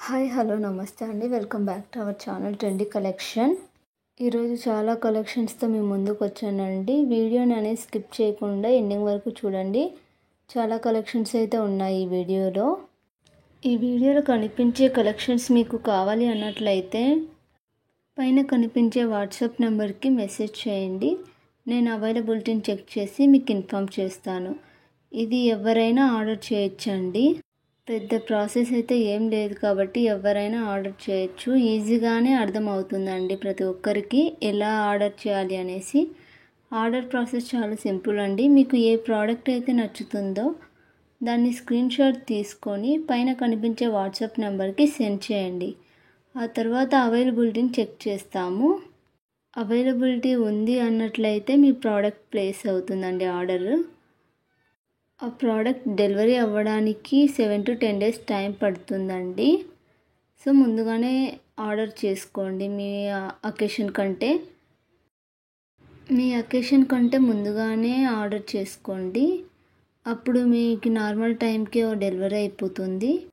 Hi hello నమస్తే అండి. Welcome back to our channel trendy collection. ఈరోజు చాలా కలెక్షన్స్తో మీ ముందుకు వచ్చానండి. వీడియోని అనేది స్కిప్ చేయకుండా ఎండింగ్ వరకు చూడండి. చాలా కలెక్షన్స్ అయితే ఉన్నాయి ఈ వీడియోలో. ఈ వీడియోలో కనిపించే కలెక్షన్స్ మీకు కావాలి అన్నట్లయితే పైన కనిపించే వాట్సాప్ నెంబర్కి మెసేజ్ చేయండి. నేను అవైలబిలిటీని చెక్ చేసి మీకు ఇన్ఫామ్ చేస్తాను. ఇది ఎవరైనా ఆర్డర్ చేయొచ్చండి. పెద్ద ప్రాసెస్ అయితే ఏం లేదు కాబట్టి ఎవరైనా ఆర్డర్ చేయొచ్చు. ఈజీగానే అర్థమవుతుందండి ప్రతి ఒక్కరికి ఎలా ఆర్డర్ చేయాలి అనేసి. ఆర్డర్ ప్రాసెస్ చాలా సింపుల్ అండి. మీకు ఏ ప్రోడక్ట్ అయితే నచ్చుతుందో దాన్ని స్క్రీన్ షాట్ తీసుకొని పైన కనిపించే వాట్సాప్ నెంబర్కి సెండ్ చేయండి. ఆ తర్వాత అవైలబిలిటీని చెక్ చేస్తాము. అవైలబిలిటీ ఉంది అన్నట్లయితే మీ ప్రోడక్ట్ ప్లేస్ అవుతుందండి ఆర్డర్. ఆ ప్రోడక్ట్ డెలివరీ అవ్వడానికి 7 to 10 days టైం పడుతుందండి. సో ముందుగానే ఆర్డర్ చేసుకోండి. మీ అకేషన్ కంటే ముందుగానే ఆర్డర్ చేసుకోండి. అప్పుడు మీకు నార్మల్ టైంకి డెలివరీ అయిపోతుంది.